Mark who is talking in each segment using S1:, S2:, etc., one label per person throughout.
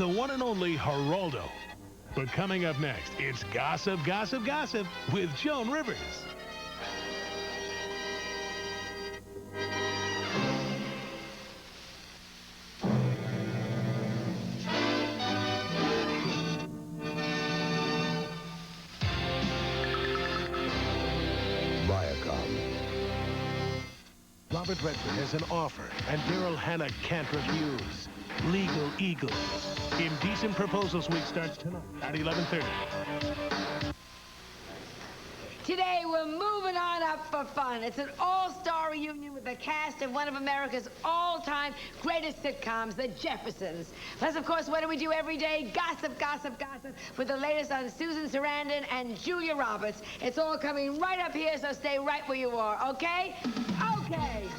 S1: the one and only Geraldo. But coming up next, it's Gossip, Gossip, Gossip with Joan Rivers. Robert Redford has an offer, and Daryl Hannah can't refuse. Legal Eagles. Indecent Proposals Week starts tonight at 11:30.
S2: Today, we're moving on up for fun. It's an all-star reunion with the cast of one of America's all-time greatest sitcoms, The Jeffersons. Plus, of course, what do we do every day? Gossip, gossip, gossip with the latest on Susan Sarandon and Julia Roberts. It's all coming right up here, so stay right where you are, okay? Okay.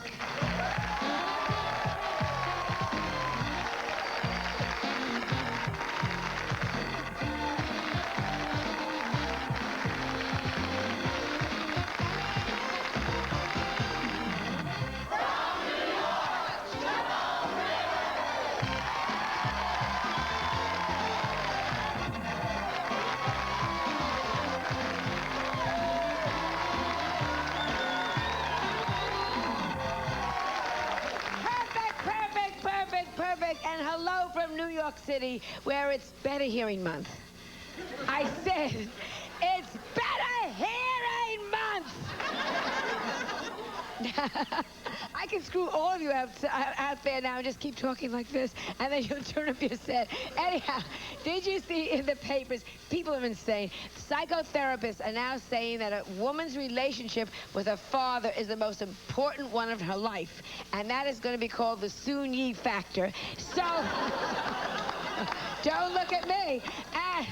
S2: And hello from New York City, where it's Better Hearing Month. I said, it's Better Hearing Month! I can screw all of you out there now and just keep talking like this, and then you'll turn up your set. Anyhow, did you see in the papers, people are insane. Psychotherapists are now saying that a woman's relationship with her father is the most important one of her life, and that is going to be called the Soon-Yi factor. So, don't look at me. And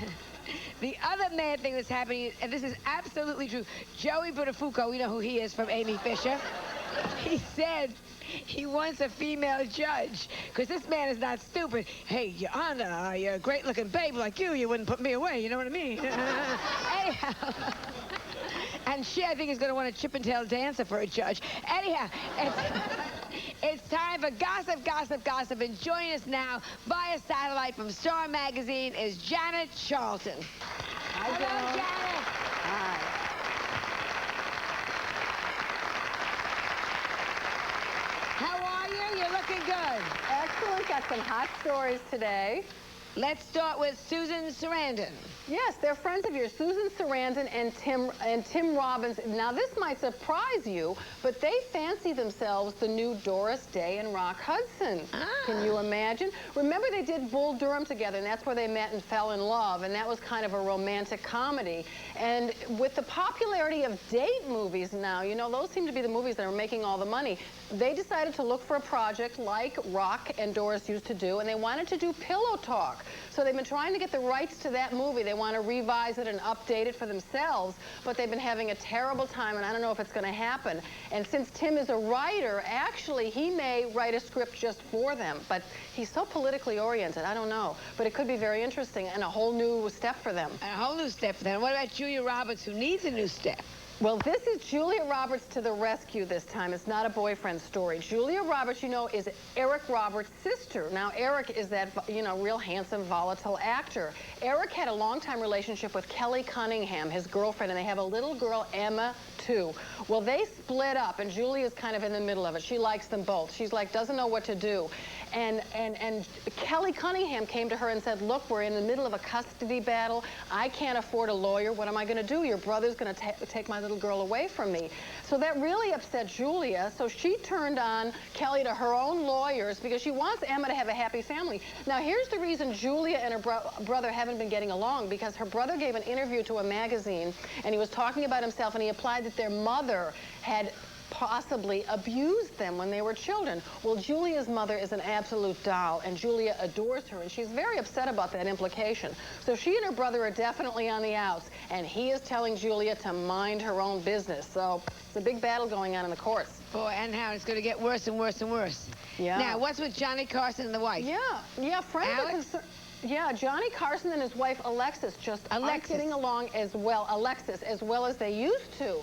S2: the other mad thing that's happening, and this is absolutely true, Joey Buttafuoco, we know who he is from Amy Fisher. He said he wants a female judge, because this man is not stupid. Hey, Your Honor, you're a great-looking babe like you wouldn't put me away, you know what I mean? Anyhow, and she, I think, is going to want a Chippendale dancer for a judge. Anyhow, it's time for Gossip, Gossip, Gossip, and join us now via satellite from Star Magazine is Janet Charlton. Hi, hello, Janet. Hi. How are you? You're looking good.
S3: Excellent. Got some hot stories today.
S2: Let's start with Susan Sarandon.
S3: Yes, they're friends of yours, Susan Sarandon and Tim Robbins. Now, this might surprise you, but they fancy themselves the new Doris Day and Rock Hudson. Ah. Can you imagine? Remember, they did Bull Durham together, and that's where they met and fell in love, and that was kind of a romantic comedy. And with the popularity of date movies now, you know, those seem to be the movies that are making all the money. They decided to look for a project like Rock and Doris used to do, and they wanted to do Pillow Talk. So they've been trying to get the rights to that movie. They want to revise it and update it for themselves, but they've been having a terrible time, and I don't know if it's going to happen. And since Tim is a writer, actually, he may write a script just for them, but he's so politically oriented, I don't know. But it could be very interesting and a whole new step for them.
S2: A whole new step for them. What about Julia Roberts, who needs a new step?
S3: Well, this is Julia Roberts to the rescue this time. It's not a boyfriend story. Julia Roberts, you know, is Eric Roberts' sister. Now, Eric is that, you know, real handsome, volatile actor. Eric had a long-time relationship with Kelly Cunningham, his girlfriend, and they have a little girl, Emma, too. Well, they split up, and Julia's kind of in the middle of it. She likes them both. She's like, doesn't know what to do. And Kelly Cunningham came to her and said, look, we're in the middle of a custody battle. I can't afford a lawyer. What am I going to do? Your brother's going to take my little girl away from me. So that really upset Julia. So she turned on Kelly to her own lawyers because she wants Emma to have a happy family. Now, here's the reason Julia and her brother haven't been getting along, because her brother gave an interview to a magazine, and he was talking about himself, and he implied that their mother had possibly abused them when they were children. Well, Julia's mother is an absolute doll, and Julia adores her, and she's very upset about that implication. So she and her brother are definitely on the outs, and he is telling Julia to mind her own business. So it's a big battle going on in the courts.
S2: Boy, and how it's going to get worse and worse and worse. Yeah. Now, what's with Johnny Carson and the wife?
S3: Yeah, friends. Yeah, Johnny Carson and his wife Alexis aren't getting along as well. Alexis, as well as they used to.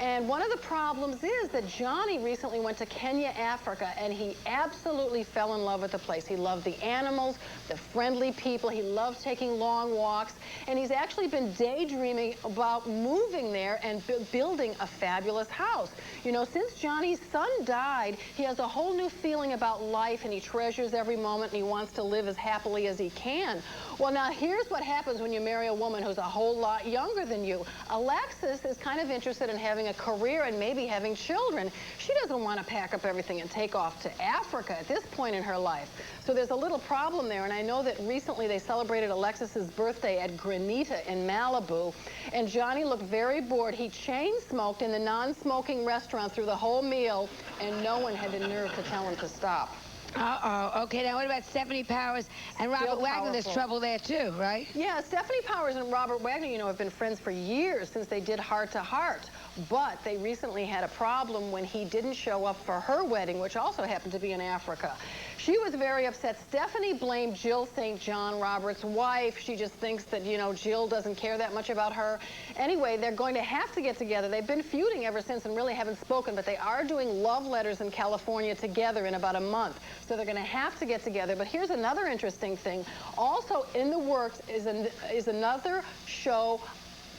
S3: And one of the problems is that Johnny recently went to Kenya, Africa, and he absolutely fell in love with the place. He loved the animals, the friendly people. He loved taking long walks. And he's actually been daydreaming about moving there and building a fabulous house. You know, since Johnny's son died, he has a whole new feeling about life, and he treasures every moment, and he wants to live as happily as he can. Well, now, here's what happens when you marry a woman who's a whole lot younger than you. Alexis is kind of interested in having a career and maybe having children. She doesn't want to pack up everything and take off to Africa at this point in her life. So there's a little problem there, and I know that recently they celebrated Alexis's birthday at Granita in Malibu, and Johnny looked very bored. He chain-smoked in the non-smoking restaurant through the whole meal, and no one had the nerve to tell him to stop.
S2: Uh-oh. Okay, now what about Stephanie Powers and Robert Wagner? There's trouble there, too, right?
S3: Yeah, Stephanie Powers and Robert Wagner, you know, have been friends for years since they did Heart to Heart. But they recently had a problem when he didn't show up for her wedding, which also happened to be in Africa. She was very upset. Stephanie blamed Jill St. John, Robert's wife. She just thinks that, you know, Jill doesn't care that much about her. Anyway, they're going to have to get together. They've been feuding ever since and really haven't spoken, but they are doing love letters in California together in about a month. So they're going to have to get together. But here's another interesting thing. Also in the works is another show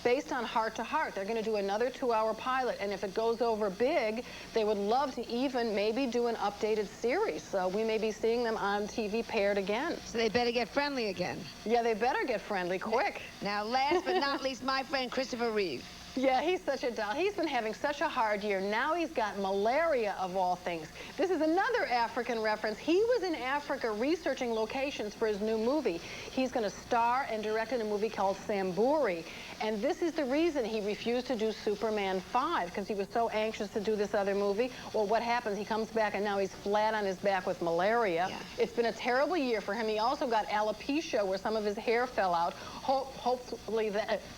S3: based on Heart to Heart. They're going to do another 2-hour pilot, and if it goes over big, they would love to even maybe do an updated series. So we may be seeing them on TV paired again.
S2: So they better get friendly again.
S3: Yeah, they better get friendly quick.
S2: Now, last but not least, my friend Christopher Reeve.
S3: Yeah, he's such a doll. He's been having such a hard year. Now he's got malaria, of all things. This is another African reference. He was in Africa researching locations for his new movie. He's going to star and direct in a movie called Samburi. And this is the reason he refused to do Superman 5, because he was so anxious to do this other movie. Well, what happens? He comes back, and now he's flat on his back with malaria. Yeah. It's been a terrible year for him. He also got alopecia, where some of his hair fell out. Hopefully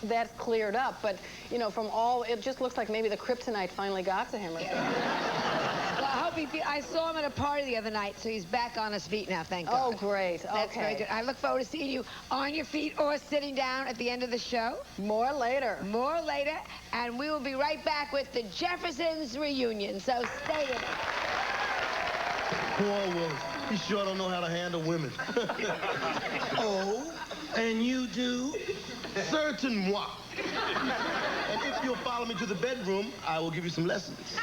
S3: that's cleared up. But, you know, from all, it just looks like maybe the kryptonite finally got to him or something.
S2: Well, I hope I saw him at a party the other night, so he's back on his feet now, thank God.
S3: Oh, great. Okay.
S2: That's very good. I look forward to seeing you on your feet or sitting down at the end of the show.
S3: More later.
S2: More later, and we will be right back with the Jeffersons reunion, so stay with us.
S4: Poor Willis. He sure don't know how to handle women. Oh, and you do? Certainement. And if you'll follow me to the bedroom, I will give you some lessons.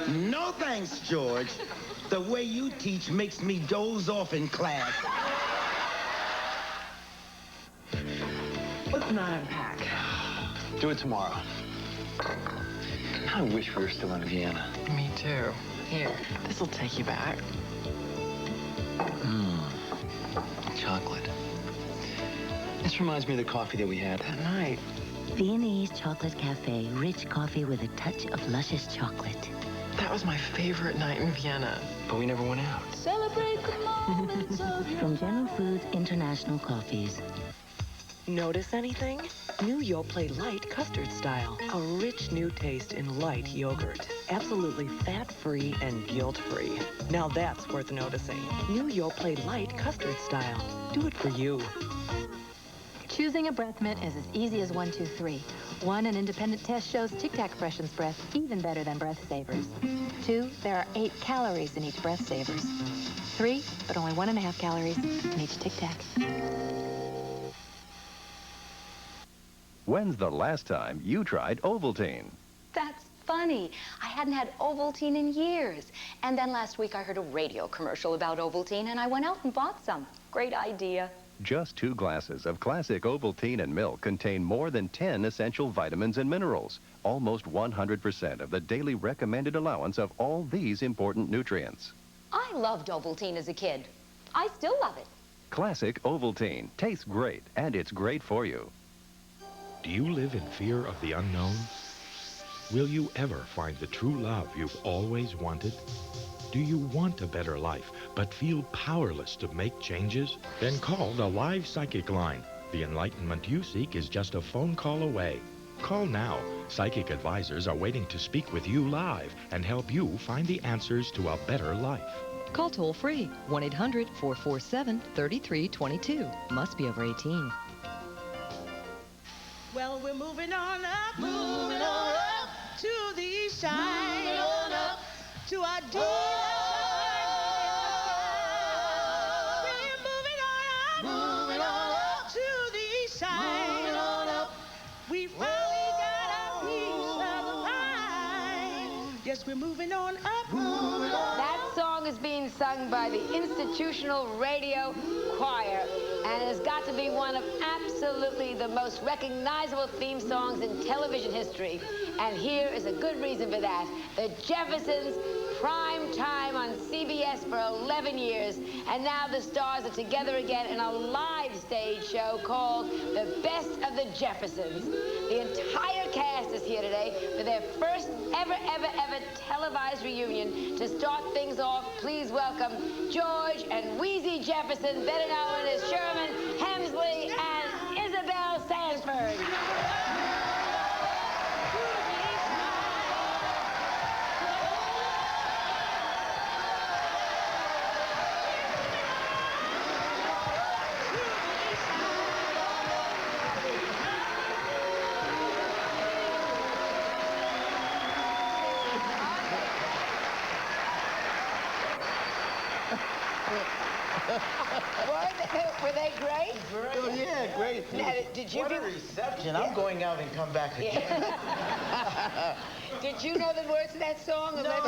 S5: No thanks, George. The way you teach makes me doze off in class.
S6: Let's not unpack.
S7: Do it tomorrow. I wish we were still in Vienna.
S6: Me too. Here, this'll take you back.
S7: Chocolate. This reminds me of the coffee that we had
S6: That night.
S8: Viennese Chocolate Cafe, rich coffee with a touch of luscious chocolate.
S6: That was my favorite night in Vienna.
S7: but we never went out.
S8: Celebrate the moments of your... From General Foods International Coffees.
S9: Notice anything? New Yoplait Light Custard Style. A rich new taste in light yogurt. Absolutely fat-free and guilt-free. Now that's worth noticing. New Yoplait Light Custard Style. Do it for you.
S10: Choosing a breath mint is as easy as 1, 2, 3. 1, an independent test shows Tic Tac Freshen's breath even better than Breath Savers. 2, there are 8 calories in each Breath Savers. 3, but only 1.5 calories in each Tic Tac.
S11: When's the last time you tried Ovaltine?
S12: That's funny. I hadn't had Ovaltine in years. And then last week I heard a radio commercial about Ovaltine and I went out and bought some. Great idea.
S11: Just 2 glasses of classic Ovaltine and milk contain more than 10 essential vitamins and minerals. Almost 100% of the daily recommended allowance of all these important nutrients.
S12: I loved Ovaltine as a kid. I still love it.
S11: Classic Ovaltine tastes great, and it's great for you.
S13: Do you live in fear of the unknown? Will you ever find the true love you've always wanted? Do you want a better life, but feel powerless to make changes? Then call the Live Psychic Line. The enlightenment you seek is just a phone call away. Call now. Psychic advisors are waiting to speak with you live and help you find the answers to a better life.
S14: Call toll-free, 1-800-447-3322. Must be over 18.
S15: Well, we're moving on up.
S14: side on up to our dear Lord. We're moving on up to the east side on up. We finally got our piece of the pie. Yes, we're moving on up.
S2: That song is being sung by the Institutional Radio Choir, and it has got to be one of absolutely the most recognizable theme songs in television history. And here is a good reason for that. The Jeffersons, prime time on CBS for 11 years, and now the stars are together again in a live stage show called The Best of the Jeffersons. The entire cast is here today for their first ever televised reunion. To start things off, please welcome George and Wheezy Jefferson, better known as Sherman Hemsley and Isabel Sanford. Were they great?
S5: Oh, yeah, great.
S2: Now, did you
S5: what a reception. I'm going out and come back again.
S2: Did you know the words to that song?
S5: No. Where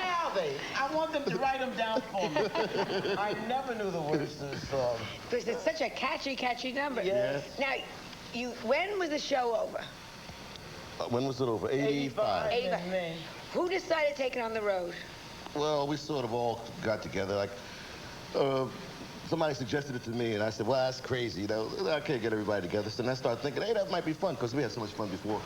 S5: are they? I want them to write them down for me. I never knew the words to the song.
S2: Because it's such a catchy number.
S5: Yes.
S2: Now, when was the show over?
S4: When was it over? 85.
S2: 85. Who decided to take it on the road?
S4: Well, we sort of all got together. Like, somebody suggested it to me, and I said, well, that's crazy. You know, I can't get everybody together. So then I started thinking, hey, that might be fun, because we had so much fun before.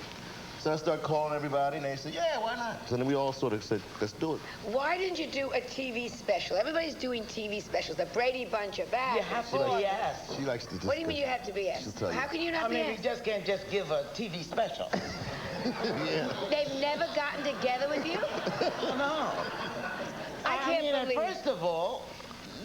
S4: So I started calling everybody, and they said, yeah, why not? So then we all sort of said, let's do it.
S2: Why didn't you do a TV special? Everybody's doing TV specials. The Brady Bunch are back.
S5: You have to be asked.
S4: She likes to just...
S2: What do you mean you have to be asked? How can you not be asked?
S5: we just can't just give a TV special.
S4: Yeah.
S2: They've never gotten together with you?
S5: No.
S2: I can't believe
S5: First of all,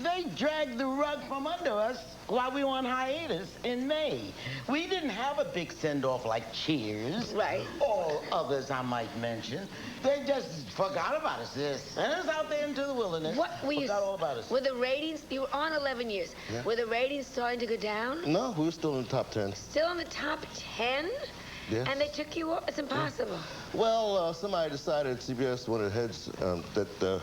S5: they dragged the rug from under us while we were on hiatus in May. We didn't have a big send-off like Cheers.
S2: Right.
S5: Or others I might mention. They just forgot about us. They sent us out there into the wilderness. Forgot all about us.
S2: Were the ratings, you were on 11 years.
S4: Yeah.
S2: Were the ratings starting to go down?
S4: No, we were still in the top 10.
S2: Still in the top 10?
S4: Yeah.
S2: And they took you off? It's impossible.
S4: Yeah. Well, somebody decided at CBS, one of the heads, that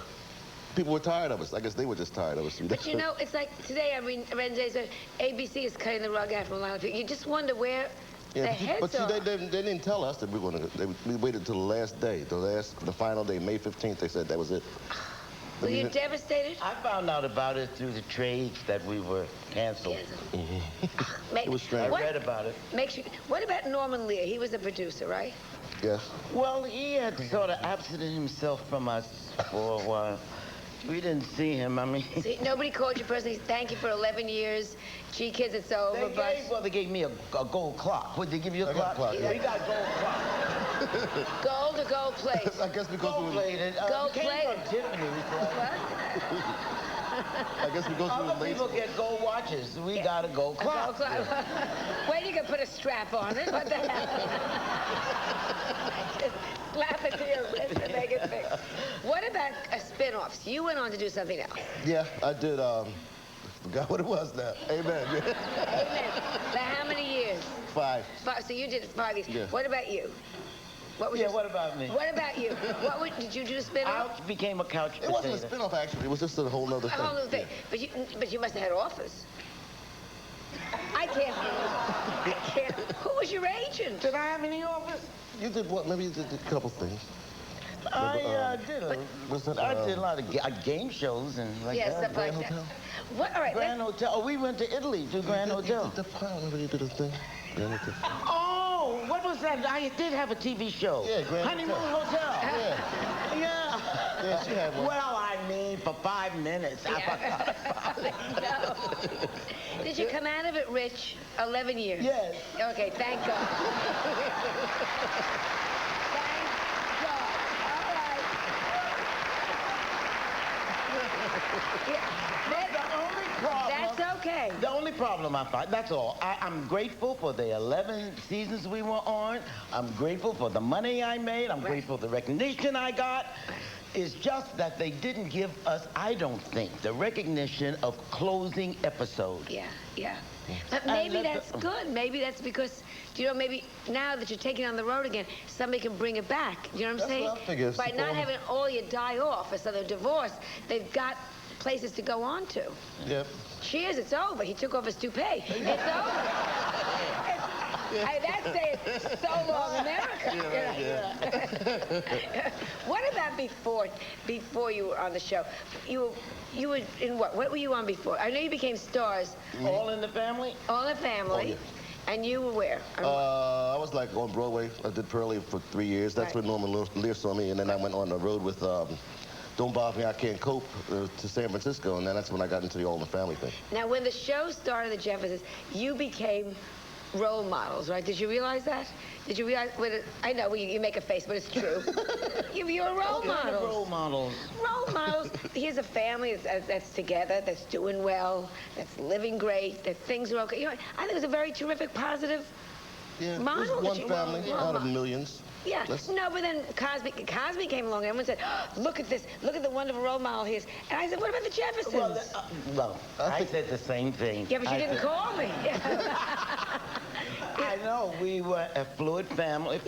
S4: people were tired of us. I guess they were just tired of us.
S2: But you know, it's like today, I mean, Renze said ABC is cutting the rug out from a lot of people. You just wonder where the heads
S4: but see,
S2: are.
S4: they didn't tell us that we were going to. We waited till the last day, the final day, May 15th. They said that was it.
S2: Were you devastated?
S5: I found out about it through the trades that we were canceled.
S4: It was strange.
S5: I read about it.
S2: What about Norman Lear? He was a producer, right?
S4: Yes.
S5: Well, he had sort of absented himself from us for a while. We didn't see him. I mean...
S2: See, nobody called you personally. Thank you for 11 years. Gee, kids, it's over.
S5: They gave me a gold clock. Would they give you a clock?
S4: Yeah.
S5: We got gold clock.
S2: Gold or gold plate?
S4: I guess because
S5: gold-plated.
S2: Gold-plated.
S5: What?
S4: I guess because we were
S5: Other people get gold watches. We got a gold clock.
S2: Wait, you can put a strap on it. What the hell? Just slap it to your wrist and make it fix. What about spin-offs? You went on to do something else.
S4: Yeah, I did. Forgot what it was now. Amen.
S2: Amen. For how many years?
S4: 5.
S2: So you did it 5 years.
S4: Yeah.
S2: What about you? What about me? What about you? Did you do a spin-off?
S5: I became a couch potato.
S4: It wasn't a spin-off, actually. It was just a whole other thing.
S2: A whole other thing.
S4: Yeah.
S2: But you must have had offers. I can't. Who was your agent?
S5: Did I have any offers?
S4: You did what? Maybe you did a couple things.
S5: I did a lot of game shows and like that.
S2: Stuff like that. What? All right.
S5: Grand Hotel. Oh, we went to Italy to Grand Hotel.
S4: Remember you did a thing?
S5: Oh, what was that? I did have a TV show.
S4: Yeah, Grand
S5: Honeymoon Hotel. Yeah.
S4: Yeah, she had one.
S5: Well, I mean, for 5 minutes.
S2: Yeah. No. Did you come out of it rich? 11 years.
S5: Yes.
S2: Okay, thank God.
S5: The only problem.
S2: That's okay.
S5: The only problem my fault. That's all. I'm grateful for the 11 seasons we were on. I'm grateful for the money I made. I'm grateful for the recognition I got. It's just that they didn't give us, I don't think, the recognition of closing episode.
S2: Yeah, yeah. But maybe that's good. Maybe that's because, you know, maybe now that you're taking on the road again, somebody can bring it back. You know what I'm saying?
S4: What I figure.
S2: By not having all you die off or so they're divorced, they've got places to go on to.
S4: Yep.
S2: Cheers, it's over. He took off his toupee. It's over. That's saying so long, America. What about before you were on the show? You were in what? What were you on before? I know you became stars.
S5: All in the Family?
S2: All in the Family.
S4: Oh, yeah.
S2: And you were where?
S4: I was like on Broadway. I did Pearlie for 3 years. That's when Norman Lear saw me, and then I went on the road with Don't Bother Me, I Can't Cope to San Francisco, and then that's when I got into the All in the Family thing.
S2: Now, when the show started, the Jeffersons, you became role models, right? Did you realize that? Did you realize? I know you make a face, but it's true. You're role models.
S5: Role models.
S2: Role models. Here's a family that's together, that's doing well, that's living great, that things are okay. You know, I think it was a very terrific, positive model.
S4: It was one family out of millions.
S2: Yeah, no, but then Cosby came along, and everyone said, oh, look at this, look at the wonderful role model he is. And I said, what about the Jeffersons?
S5: Well, I said the same thing.
S2: Yeah, but you didn't call me.
S5: I know, we were a fluid family,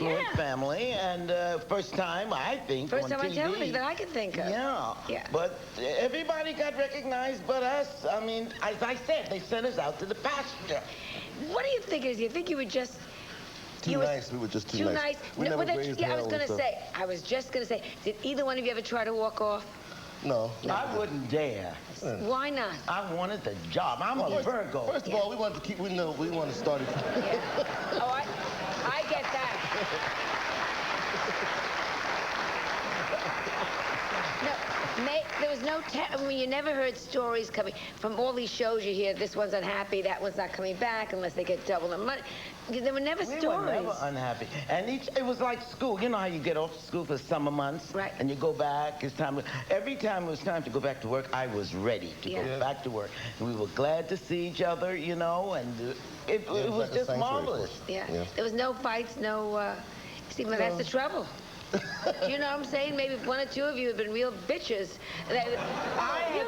S5: and first time, I think,
S2: First time
S5: on
S2: on television that I can think of.
S5: Yeah. But everybody got recognized but us. I mean, as I said, they sent us out to the pasture.
S2: What do you think it is? You think you were just...
S4: Too nice. We were just too nice. We never raised hell.
S2: I was just going to say, did either one of you ever try to walk off?
S4: No.
S5: I wouldn't dare.
S2: Why not?
S5: I wanted the job. I'm a Virgo.
S4: First of all, we wanted to keep, we want to start it.
S2: Oh, I get that. There was no, I mean, you never heard stories coming from all these shows you hear, this one's unhappy, that one's not coming back unless they get double the money. There were never stories.
S5: We were never unhappy. And it was like school. You know how you get off school for summer months?
S2: Right.
S5: And you go back, it's time. Every time it was time to go back to work, I was ready to go back to work. And we were glad to see each other, you know, and it was just marvelous.
S2: Yeah. There was no fights, no, see, but that's the trouble. You know what I'm saying? Maybe if one or two of you have been real bitches.
S5: I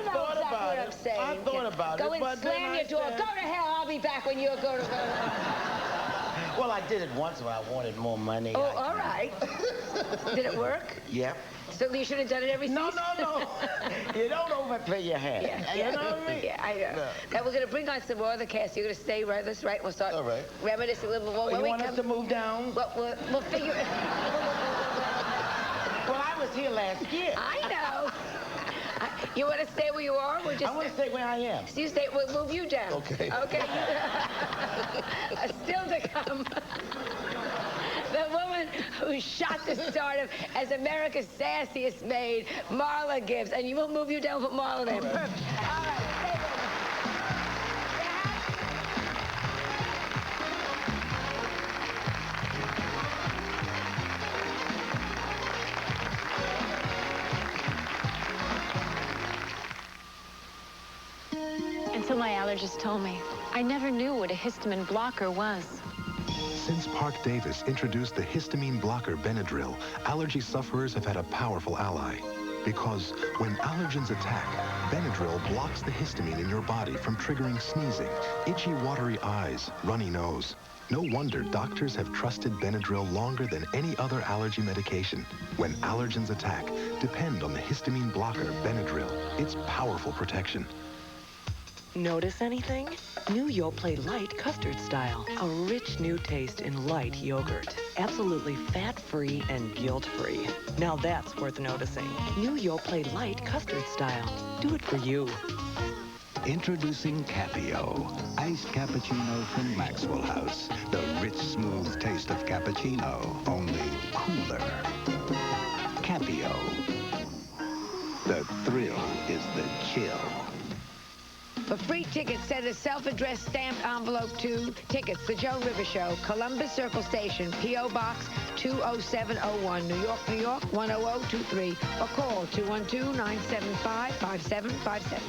S5: thought about it. I thought about it.
S2: Go and slam your door. Go to hell. I'll be back when you go to hell.
S5: Well, I did it once when I wanted more money.
S2: Oh, all right. Did it work?
S5: Yeah.
S2: So you should have done it every season?
S5: No. You don't overplay your hand. You know what I mean?
S2: Yeah, I know. No. Now, we're going to bring on some more of the cast. You're going to stay right? That's right. We'll start reminiscing a little more.
S5: You want us to move down?
S2: Well, we'll figure it
S5: Well, I was here last year.
S2: I know. You want to stay where you are?
S5: I want to stay where I am.
S2: So you stay, we'll move you down.
S4: Okay.
S2: Okay. Still to come. The woman who shot the stardom as America's sassiest maid, Marla Gibbs. And we'll move you down, put Marla there. Perfect. All right. Stay with me.
S10: Until my allergist told me. I never knew what a histamine blocker was.
S15: Since Park Davis introduced the histamine blocker Benadryl, allergy sufferers have had a powerful ally. Because when allergens attack, Benadryl blocks the histamine in your body from triggering sneezing, itchy, watery eyes, runny nose. No wonder doctors have trusted Benadryl longer than any other allergy medication. When allergens attack, depend on the histamine blocker Benadryl. It's powerful protection.
S9: Notice anything? New Yoplait Light Custard Style. A rich new taste in light yogurt. Absolutely fat-free and guilt-free. Now that's worth noticing. New Yoplait Light Custard Style. Do it for you.
S16: Introducing Capio, iced cappuccino from Maxwell House. The rich, smooth taste of cappuccino, only cooler. Capio. The thrill is the chill.
S2: For free tickets, send a self-addressed stamped envelope to Tickets, The Joan Rivers Show, Columbus Circle Station, P.O. Box 20701, New York, New York, 10023, or call 212-975-5757.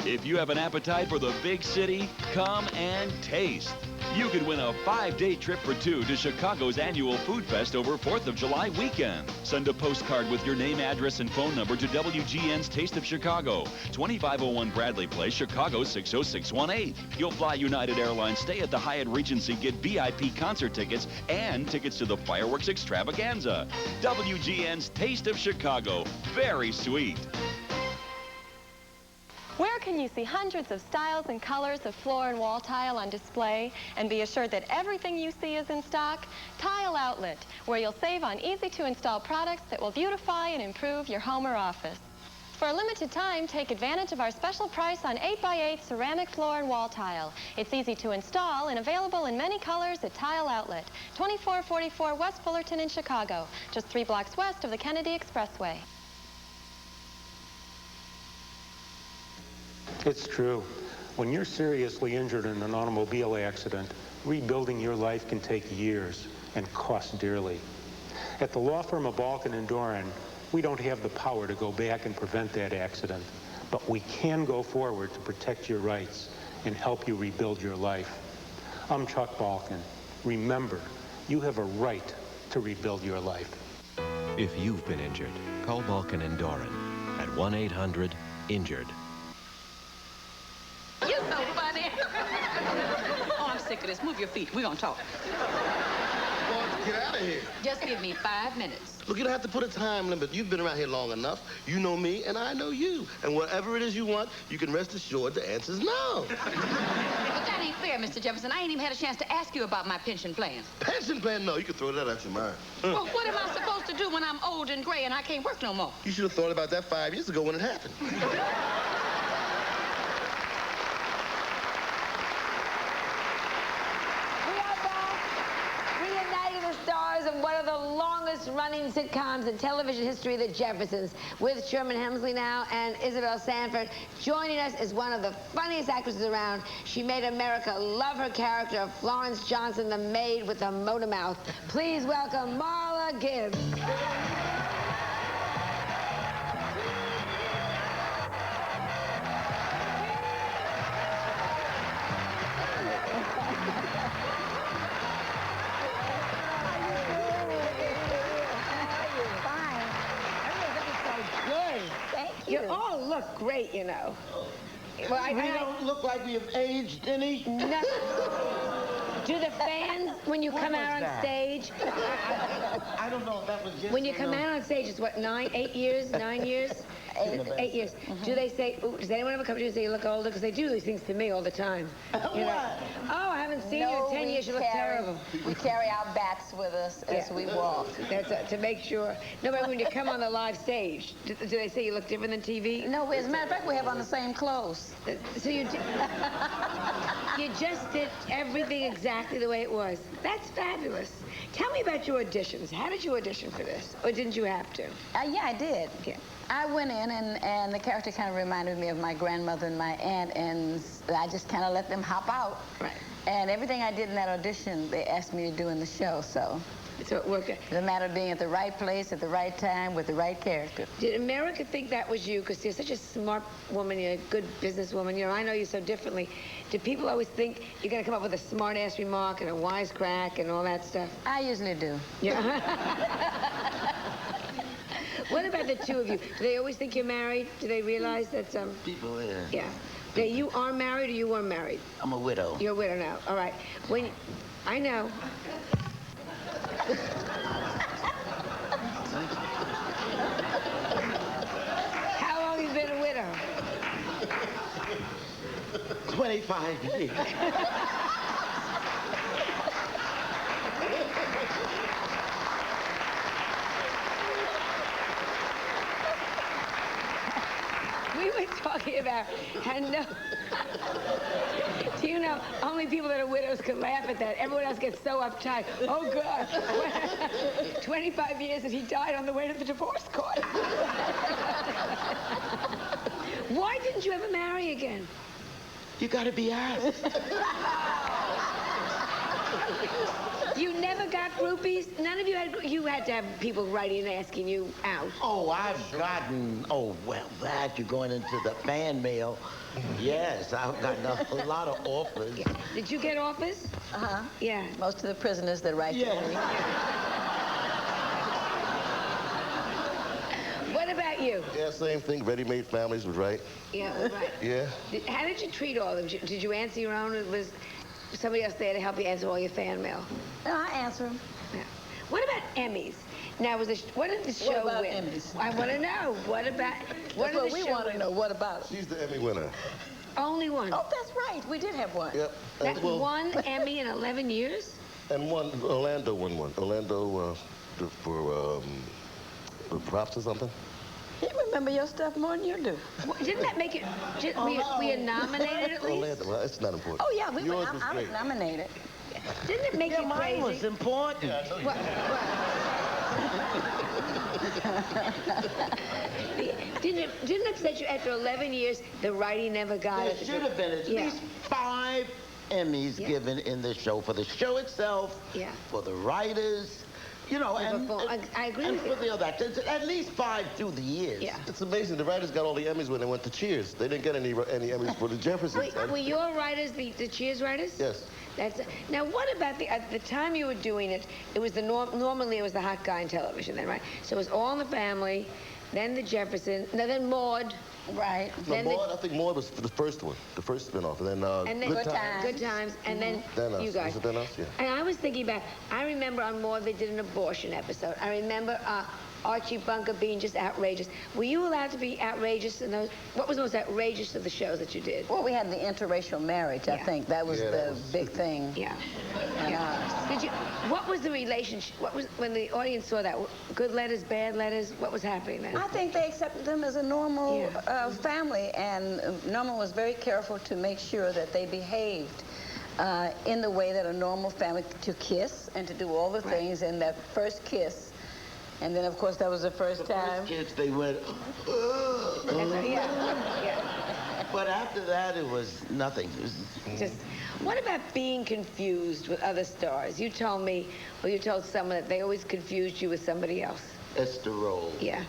S17: If you have an appetite for the big city, come and taste. You could win a 5-day trip for two to Chicago's annual Food Fest over 4th of July weekend. Send a postcard with your name, address, and phone number to WGN's Taste of Chicago, 2501 Bradley Place, Chicago 60618. You'll fly United Airlines, stay at the Hyatt Regency, get VIP concert tickets, and tickets to the fireworks extravaganza. WGN's Taste of Chicago. Very sweet.
S18: Where can you see hundreds of styles and colors of floor and wall tile on display and be assured that everything you see is in stock? Tile Outlet, where you'll save on easy-to-install products that will beautify and improve your home or office. For a limited time, take advantage of our special price on 8x8 ceramic floor and wall tile. It's easy to install and available in many colors at Tile Outlet, 2444 West Fullerton in Chicago, just 3 blocks west of the Kennedy Expressway.
S19: It's true. When you're seriously injured in an automobile accident, rebuilding your life can take years and cost dearly. At the law firm of Balkin & Doran, we don't have the power to go back and prevent that accident, but we can go forward to protect your rights and help you rebuild your life. I'm Chuck Balkin. Remember, you have a right to rebuild your life.
S20: If you've been injured, call Balkin & Doran at 1-800-INJURED.
S21: You're so funny. Oh, I'm sick of this. Move your feet. We're gonna talk.
S4: Well, get out of here.
S21: Just give me 5 minutes.
S4: Look, you don't have to put a time limit. You've been around here long enough. You know me, and I know you. And whatever it is you want, you can rest assured the answer's no.
S21: But that ain't fair, Mr. Jefferson. I ain't even had a chance to ask you about my pension plan.
S4: Pension plan? No, you can throw that out your mind.
S21: Well, what am I supposed to do when I'm old and gray and I can't work no more?
S4: You should have thought about that 5 years ago when it happened.
S2: Of one of the longest-running sitcoms in television history, The Jeffersons, with Sherman Hemsley now and Isabel Sanford. Joining us is one of the funniest actresses around. She made America love her character of Florence Johnson, the maid with the motor mouth. Please welcome Marla Gibbs. You all look great, you know. Well,
S5: we don't look like we have aged any.
S2: No. Do the fans, when you come out on stage?
S5: I don't know if that was just...
S2: When you come out on stage, it's what, 8 years, 9 years? 8 years. Do they say, ooh, does anyone ever come to you and say you look older? Because they do these things to me all the time. You know? Oh, I haven't seen you in 10 years. You look terrible.
S21: We carry our bats with us as we walk.
S2: That's to make sure. No, but when you come on the live stage, do they say you look different than TV?
S21: No, as a matter of fact, we have on the same clothes.
S2: So you just did everything exactly the way it was. That's fabulous. Tell me about your auditions. How did you audition for this? Or didn't you have to?
S21: Yeah, I did.
S2: Okay.
S21: I went in, and the character kind of reminded me of my grandmother and my aunt, and I just kind of let them hop out.
S2: Right.
S21: And everything I did in that audition, they asked me to do in the show, so
S2: it worked.
S21: The matter of being at the right place at the right time with the right character.
S2: Did America think that was you? Because you're such a smart woman, you're a good businesswoman. You know, I know you so differently. Do people always think you're going to come up with a smart-ass remark and a wisecrack and all that stuff?
S21: I usually do.
S2: Yeah. What about the two of you? Do they always think you're married? Do they realize that
S5: people, yeah.
S2: Yeah. Now, you are married or you were married?
S5: I'm a widow.
S2: You're a widow now. All right. I know. How long have you been a widow?
S5: 25 years.
S2: We were talking about how do you know only people that are widows can laugh at that. Everyone else gets so uptight. Oh, God. 25 years and he died on the way to the divorce court. Why didn't you ever marry again?
S5: You gotta be asked.
S2: You never got groupies? None of you had, you had to have people writing and asking you out.
S5: Oh, I've gotten, oh, well, that, you're going into the fan mail. Yes, I've gotten a lot of offers.
S2: Yeah. Did you get offers?
S21: Uh-huh.
S2: Yeah.
S21: Most of the prisoners that write to me.
S2: What about you?
S4: Yeah, same thing. Ready-made families was right.
S2: Yeah, right.
S4: Yeah.
S2: How did you treat all of them? Did you answer your own, or was somebody else there to help you answer all your fan mail?
S21: No, I answer them.
S2: Yeah. What about Emmys? Now, what did the show
S21: about
S2: win?
S21: Emmys?
S2: I want to know. What about?
S21: That's what we want to know. What about it?
S4: She's the Emmy winner.
S2: Only one.
S21: Oh, that's right. We did have one.
S4: Yep.
S2: That one Emmy in 11 years?
S4: And one, Orlando won one. Orlando for props or something.
S21: You remember your stuff more than you do.
S2: Well, didn't that make it? We are nominated at least.
S4: Orlando, well, it's not important.
S21: Oh yeah,
S4: Yours was
S21: I was
S4: great.
S21: nominated.
S2: Didn't it make you
S5: Mine
S2: crazy?
S5: was important.
S4: Yeah, I know you.
S2: Didn't it upset you after 11 years the writing never got
S5: There
S2: it?
S5: should have been at least 5 Emmys given in the show, for the show itself, for the writers, you know, and
S2: I agree
S5: and
S2: with
S5: for
S2: you.
S5: the other actors. At least 5 through the years.
S2: Yeah.
S4: It's amazing. The writers got all the Emmys when they went to Cheers. They didn't get any Emmys for the Jeffersons.
S2: Wait, were your writers the Cheers writers?
S4: Yes.
S2: Now, what about at the time you were doing it? It was normally it was the hot guy in television, then, right? So it was All in the Family, then the Jeffersons, then Maude.
S21: Right.
S4: No,
S2: Then
S4: Maude, I think Maude was the first one, the first spinoff, and then
S2: Good Times, and then
S4: us.
S2: you guys.
S4: Was it then us? Yeah.
S2: And I was thinking back. I remember on Maude they did an abortion episode. I remember Archie Bunker being just outrageous. Were you allowed to be outrageous in those? What was the most outrageous of the shows that you did?
S21: Well, we had the interracial marriage. I think that was the big thing.
S2: Yeah. Did you? What was the relationship? What was when the audience saw that? Good letters, bad letters. What was happening then?
S21: I think they accepted them as a normal family, and Norman was very careful to make sure that they behaved in the way that a normal family, to kiss and to do all the things in that first kiss. And then, of course, that was the first time.
S5: First kids, they went, But after that, it was nothing. It was
S2: just. What about being confused with other stars? You told me, or you told someone that they always confused you with somebody else.
S5: Esther Roll.
S2: Yeah.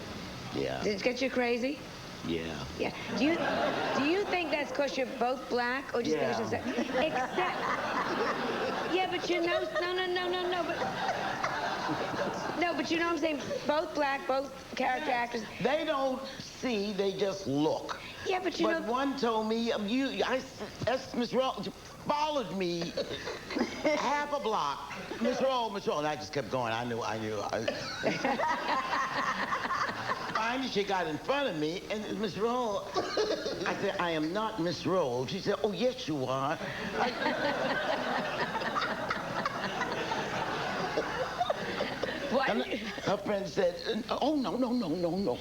S5: Yeah.
S2: Did it get you crazy?
S5: Yeah.
S2: Yeah. Do you think that's because you're both black, or just because you're except? Yeah, but you know, no, but. No, but you know what I'm saying? Both black, both character actors.
S5: They don't see, they just look.
S2: Yeah, but you know.
S5: But one told me, Miss Roll followed me half a block. Miss Roll, and I just kept going. I knew. Finally, she got in front of me, and Miss Roll, I said, I am not Miss Roll. She said, oh, yes, you are. Her friend said, oh, no.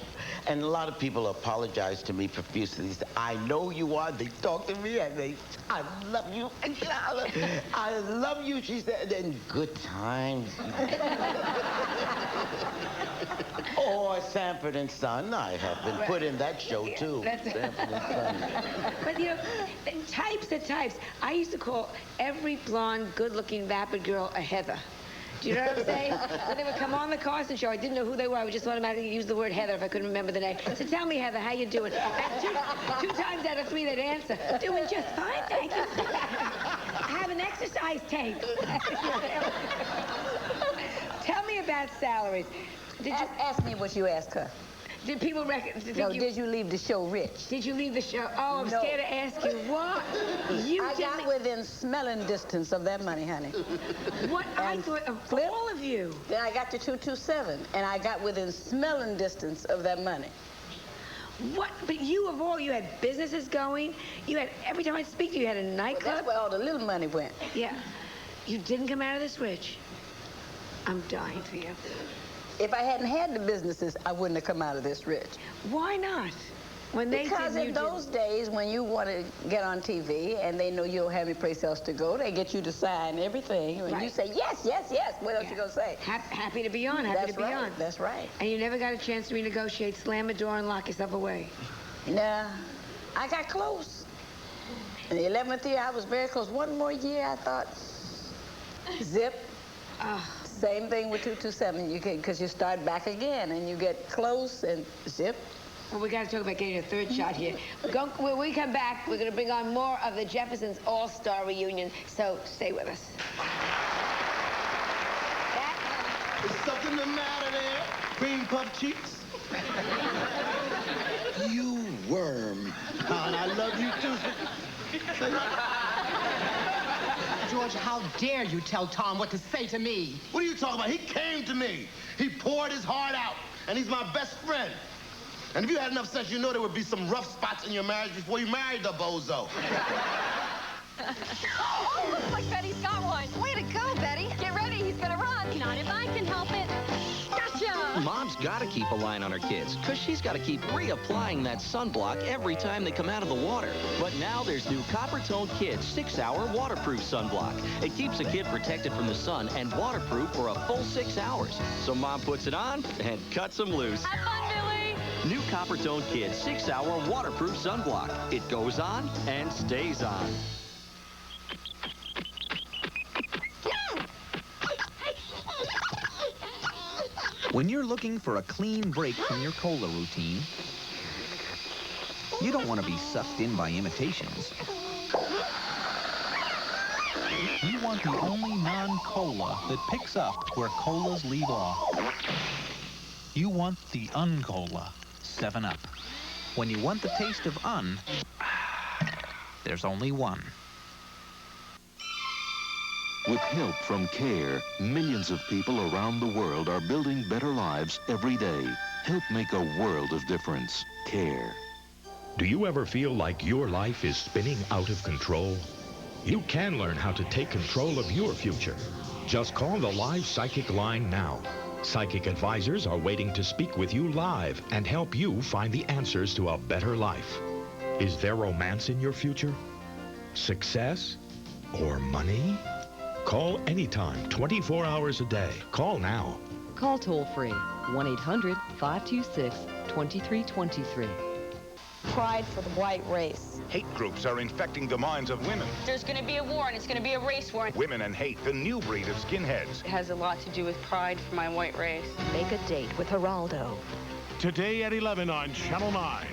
S5: And a lot of people apologized to me profusely. They said, I know you are. They talk to me, and I love you. I love you, she said, and good times. Or Sanford and Son. I have been put in that show, too. Sanford and Son.
S2: But, you know, types are types. I used to call every blonde, good-looking, vapid girl a Heather. Do you know what I'm saying? When they would come on the Carson show, I didn't know who they were. I would just automatically use the word Heather if I couldn't remember the name. So tell me, Heather, how you doing? And two times out of 3, they'd answer. Doing just fine, thank you. I have an exercise tape. Tell me about salaries.
S21: Ask me what you asked her.
S2: Did people reckon?
S21: Did you leave the show rich?
S2: Did you leave the show? Oh, I'm scared to ask you. What?
S21: I got within smelling distance of that money, honey.
S2: What? I thought of all of you.
S21: Then I got to 227, and I got within smelling distance of that money.
S2: What? But you, of all, you had businesses going. You had, every time I speak to you, you had a nightclub.
S21: Well, that's where all the little money went.
S2: Yeah. You didn't come out of this rich. I'm dying for you.
S21: If I hadn't had the businesses, I wouldn't have come out of this rich.
S2: Why not? When they
S21: because in those days, when you want to get on TV and they know you don't have any place else to go, they get you to sign everything. When you say, yes, what else you going to say?
S2: Happy to be on, happy to be on.
S21: That's right.
S2: And you never got a chance to renegotiate, slam a door, and lock yourself away?
S21: Nah. I got close. In the 11th year, I was very close. One more year, I thought, zip. Same thing with 227. You can, because you start back again and you get close and zip.
S2: Well, we got to talk about getting a third shot here. When we come back, we're going to bring on more of the Jeffersons All-Star Reunion, so stay with us.
S4: Is something the matter there? Cream puff cheeks?
S5: You worm.
S4: And I love you too. Say what?
S1: George, how dare you tell Tom what to say to me?
S4: What are you talking about? He came to me. He poured his heart out, and he's my best friend. And if you had enough sense, you know there would be some rough spots in your marriage before you married the bozo.
S18: Oh, looks like Betty's got one. Way to go, Betty. Get ready, he's gonna run. Not if I can help it. Gotcha!
S22: Mom's got to keep a line on her kids, because she's got to keep reapplying that sunblock every time they come out of the water. But now there's new Copper Tone Kids 6-hour waterproof sunblock. It keeps a kid protected from the sun and waterproof for a full 6 hours. So Mom puts it on and cuts them loose.
S18: Have fun, Billy!
S22: New Copper Tone Kids 6-hour waterproof sunblock. It goes on and stays on.
S23: When you're looking for a clean break from your cola routine, you don't want to be sucked in by imitations.
S24: You want the only non-cola that picks up where colas leave off. You want the un-cola, 7-Up.
S23: When you want the taste of there's only one.
S25: With help from CARE, millions of people around the world are building better lives every day. Help make a world of difference. CARE.
S13: Do you ever feel like your life is spinning out of control? You can learn how to take control of your future. Just call the live psychic line now. Psychic advisors are waiting to speak with you live and help you find the answers to a better life. Is there romance in your future? Success? Or money? Call anytime, 24 hours a day. Call now.
S26: Call toll-free, 1-800-526-2323.
S27: Pride for the white race.
S28: Hate groups are infecting the minds of women.
S27: There's going to be a war, and it's going to be a race war.
S28: Women and hate, the new breed of skinheads.
S27: It has a lot to do with pride for my white race.
S26: Make a date with Geraldo.
S28: Today at 11 on Channel 9.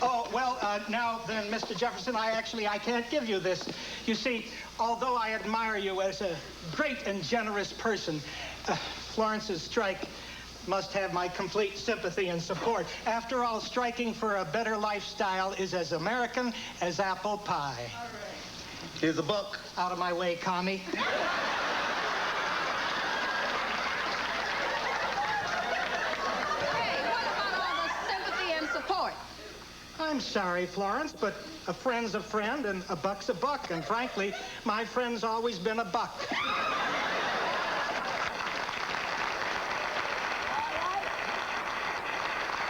S1: Oh, well, now then, Mr. Jefferson, I can't give you this. You see, although I admire you as a great and generous person, Florence's strike must have my complete sympathy and support. After all, striking for a better lifestyle is as American as apple pie.
S4: Here's a buck.
S1: Out of my way, commie. I'm sorry, Florence, but a friend's a friend and a buck's a buck. And frankly, my friend's always been a buck.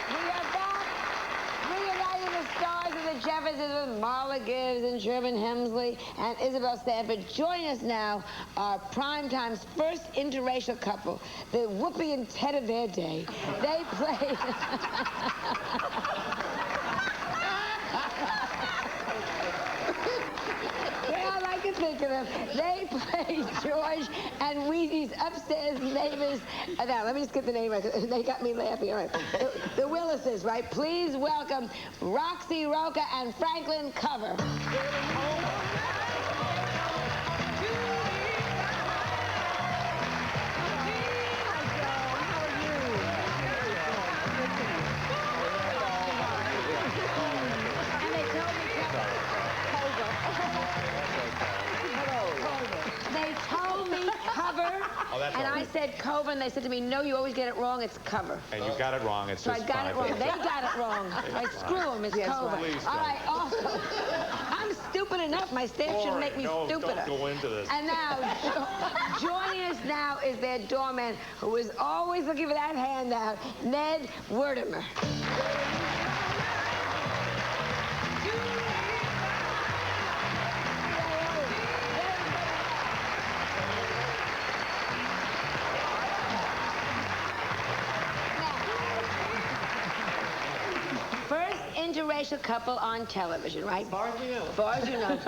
S2: We are back, reuniting the stars of the Jeffersons with Marla Gibbs and Sherman Hemsley and Isabel Stanford. Join us now, our Primetime's first interracial couple, the Whoopi and Ted of their day. They played... Think of them. They play George and Wheezy's upstairs neighbors. Now, let me just get the name right. They got me laughing. All right. The Willises, right? Please welcome Roxy Roca and Franklin Cover. And I said Cover, and they said to me, no, you always get it wrong, it's Cover.
S19: And you got it wrong, it's
S2: so
S19: just
S2: I got it wrong. They got it wrong. I screw them, it's Cover. All right, also, I'm stupid enough. My staff should make me stupider.
S19: Don't go into this.
S2: And now, joining us now is their doorman, who is always looking for that handout, Ned Werdimer. interracial couple on television, right? As
S3: far as we know.
S2: As far as you know.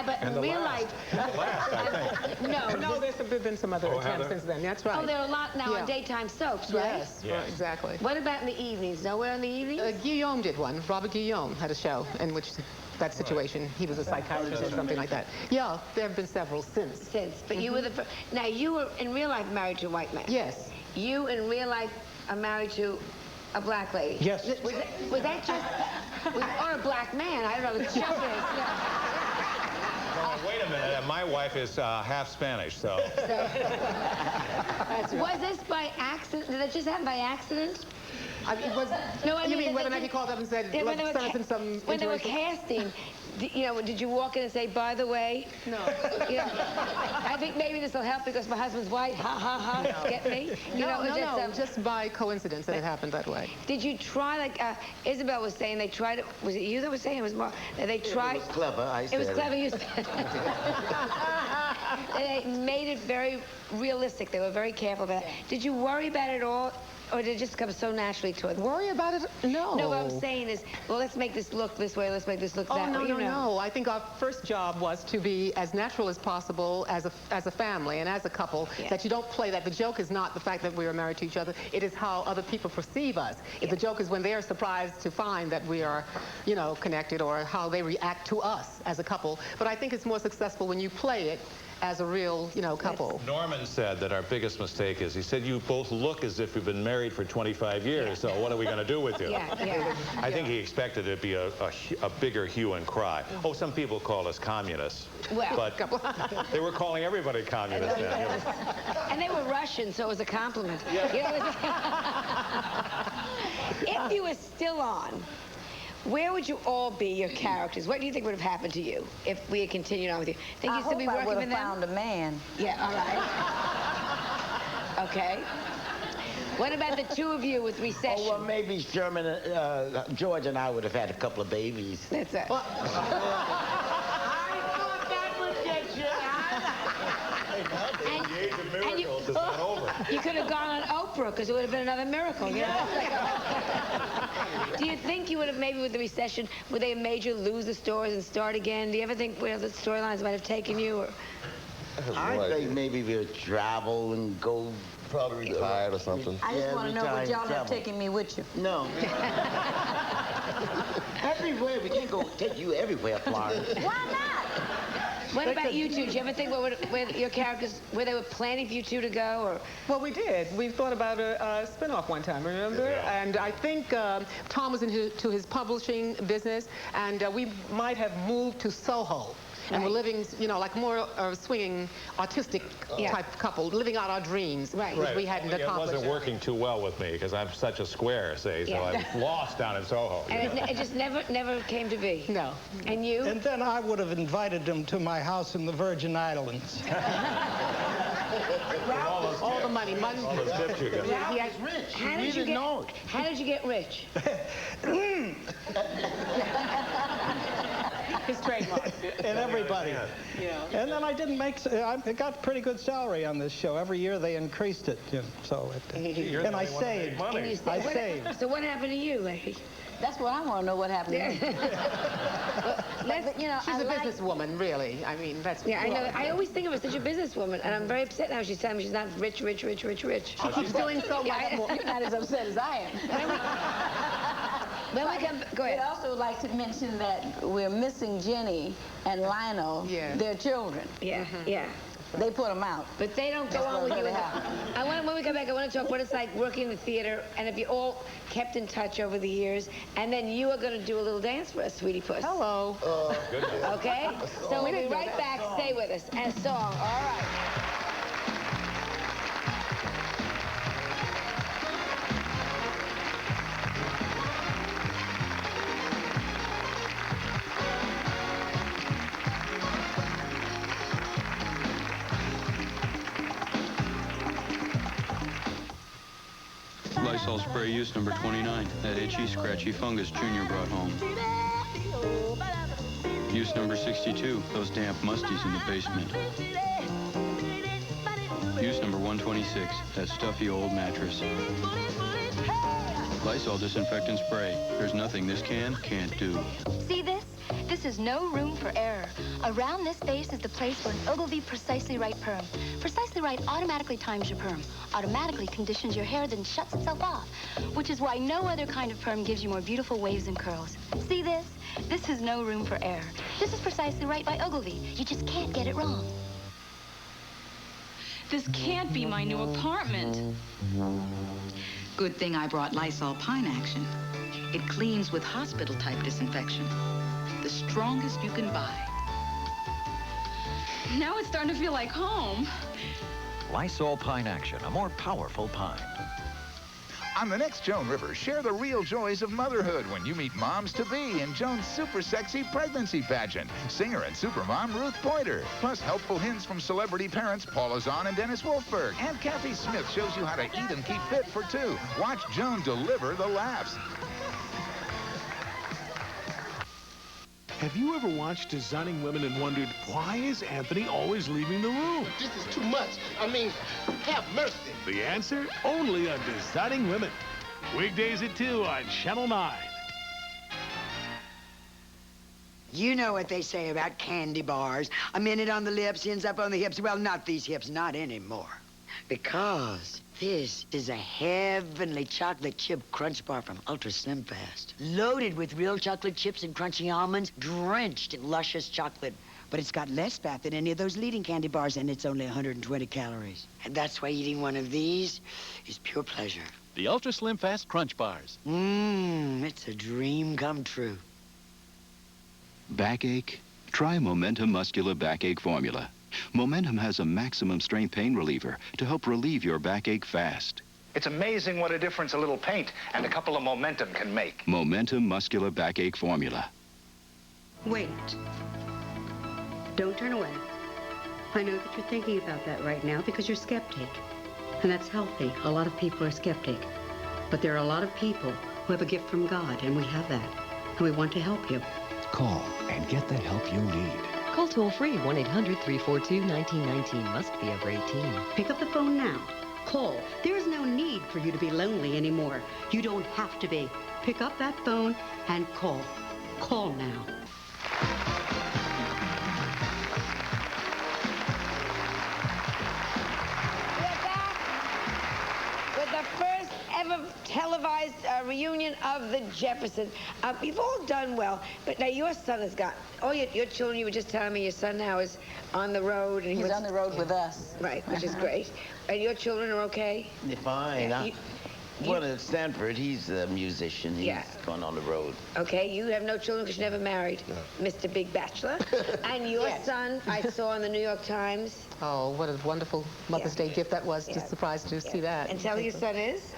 S2: But in real life...
S3: Last, I think.
S2: No,
S3: there's been some other attempts since then. That's right.
S2: Oh, there are a lot now on daytime soaps, right?
S3: Yes, exactly.
S2: What about in the evenings? Nowhere in the evenings?
S3: Guillaume did one. Robert Guillaume had a show in which that situation, he was a psychiatrist or something like that. Yeah, there have been several since.
S2: But you were the first. Now, you were in real life married to a white man.
S3: Yes.
S2: You in real life are married to a black lady.
S1: Yes.
S2: Was that just... or a black man? I don't know. The joke is...
S6: Wait a minute. My wife is half Spanish, so...
S2: Was this by accident? Did it just happen by accident?
S3: It was...
S2: No, I
S3: you
S2: mean
S3: whether or not he called up and said, let's start in some...
S2: When they were casting, did you walk in and say, by the way?
S3: No.
S2: I think maybe this will help because my husband's white. Ha, ha, ha.
S3: No.
S2: Get me?
S3: No, just by coincidence that it happened that way.
S2: Did you try, like Isabel was saying, they tried it. Was it you that was saying it was more? They tried.
S5: It was clever, I said.
S2: It was clever, you said. They made it very realistic. They were very careful about it. Did you worry about it all? Or did it just come so naturally to it?
S3: Worry about it? No.
S2: No, what I'm saying is, well, let's make this look this way, let's make this look that way.
S3: No. I think our first job was to be as natural as possible as a family and as a couple, that you don't play that. The joke is not the fact that we are married to each other. It is how other people perceive us. The joke is when they are surprised to find that we are, connected, or how they react to us as a couple. But I think it's more successful when you play it as a real, couple.
S6: Norman said that our biggest mistake is, he said, you both look as if you've been married for 25 years, so what are we going to do with you? I think he expected it to be a bigger hue and cry. Oh, some people call us communists.
S2: Well,
S6: but they were calling everybody communist then.
S2: And they were Russian, so it was a compliment. If you were still on, where would you all be, your characters? What do you think would have happened to you if we had continued on with you? Think you'd still be working with them?
S21: I found a man.
S2: Yeah, all right. Okay. What about the two of you with recession?
S5: Oh, well, maybe Sherman, George and I would have had a couple of babies.
S2: That's it. You could have gone on Oprah because it would have been another miracle. Do you think you would have, maybe with the recession, would they have made you lose the stores and start again? Do you ever think where the storylines might have taken you? Or?
S5: I think maybe we'll travel and go.
S4: Probably retired or something.
S21: I just want to know would y'all have taken me with you?
S5: No. Everywhere. We can't go take you everywhere, Florence.
S21: Why not?
S2: What about you two? Did you ever think where your characters, where they were planning for you two to go? Or?
S3: Well, we did. We thought about a spin-off one time, remember? Yeah. And I think Tom was into his publishing business, and we might have moved to Soho. And we're living, like more swinging, artistic type couple, living out our dreams, which we hadn't accomplished.
S6: It wasn't working too well with me because I'm such a square, so I'm lost down in Soho.
S2: And it just never came to be.
S3: No.
S2: And you?
S1: And then I would have invited them to my house in the Virgin Islands.
S3: All the money.
S6: All the tips you got.
S5: He was rich.
S2: How did you get rich?
S3: His trademark.
S1: And everybody. And then I didn't make... I got pretty good salary on this show. Every year they increased it. So and I saved. I saved.
S2: So what happened to you, lady?
S21: That's what I want to know. What happened to me.
S3: She's a businesswoman, really. I mean, that's...
S2: Yeah, I know. I always think of her as such a bubusinesswoman, and I'm very upset now she's telling me she's not rich.
S3: She's doing so much more.
S21: You're not as upset as I am.
S2: When we come, go ahead.
S21: I'd also like to mention that we're missing Jenny and Lionel, their children.
S2: Yeah.
S21: They put them out.
S2: But they don't go on with you. When we come back, I want to talk what it's like working in the theater, and if you all kept in touch over the years, and then you are going to do a little dance for us, Sweetie Puss.
S3: Hello.
S2: Okay? So we'll be right back. Stay with us. And song. All right.
S7: Lysol spray use number 29. That itchy, scratchy fungus Junior brought home. Use number 62. Those damp musties in the basement. Use number 126. That stuffy old mattress. Lysol disinfectant spray. There's nothing this can can't do.
S8: See this? This is no room for error. Around this face is the place for an Ogilvy Precisely Right perm. Precisely Right automatically times your perm, automatically conditions your hair, then shuts itself off, which is why no other kind of perm gives you more beautiful waves and curls. See this? This is no room for error. This is Precisely Right by Ogilvy. You just can't get it wrong.
S9: This can't be my new apartment.
S10: Good thing I brought Lysol Pine Action. It cleans with hospital-type disinfection. The strongest you can buy.
S9: Now it's starting to feel like home.
S11: Lysol Pine Action, a more powerful pine.
S12: On the next Joan Rivers, share the real joys of motherhood when you meet moms-to-be in Joan's super sexy pregnancy pageant. Singer and supermom Ruth Pointer. Plus helpful hints from celebrity parents Paula Zahn and Dennis Wolfberg. And Kathy Smith shows you how to eat and keep fit for two. Watch Joan deliver the laughs.
S28: Have you ever watched Designing Women and wondered, why is Anthony always leaving the room?
S4: This is too much. I mean, have mercy.
S28: The answer? Only on Designing Women. Weekdays at 2 on Channel 9.
S14: You know what they say about candy bars. A minute on the lips ends up on the hips. Well, not these hips, not anymore. Because this is a heavenly chocolate chip crunch bar from Ultra Slim Fast. Loaded with real chocolate chips and crunchy almonds, drenched in luscious chocolate. But it's got less fat than any of those leading candy bars, and it's only 120 calories. And that's why eating one of these is pure pleasure.
S15: The Ultra Slim Fast Crunch Bars.
S14: It's a dream come true.
S16: Backache? Try Momentum Muscular Backache Formula. Momentum has a maximum strength pain reliever to help relieve your backache fast.
S29: It's amazing what a difference a little paint and a couple of Momentum can make.
S16: Momentum Muscular Backache Formula.
S30: Wait. Don't turn away. I know that you're thinking about that right now because you're skeptic. And that's healthy. A lot of people are skeptic. But there are a lot of people who have a gift from God, and we have that. And we want to help you.
S23: Call and get the help you need.
S26: Call toll-free 1-800-342-1919. Must be over 18.
S30: Pick up the phone now. Call. There is no need for you to be lonely anymore. You don't have to be. Pick up that phone and call. Call now.
S2: Ever televised reunion of the Jeffersons. You've all done well, but now your son has got, your children, you were just telling me your son now is on the road. And
S21: he's on the road with us.
S2: Right, which is great. And your children are okay?
S5: They're fine. One at Stanford, he's a musician. He's gone on the road.
S2: Okay, you have no children because you never married, Mr. Big Bachelor. And your son, I saw in the New York Times.
S3: Oh, what a wonderful Mother's Day gift that was. Just surprised to see that.
S2: And tell your son is?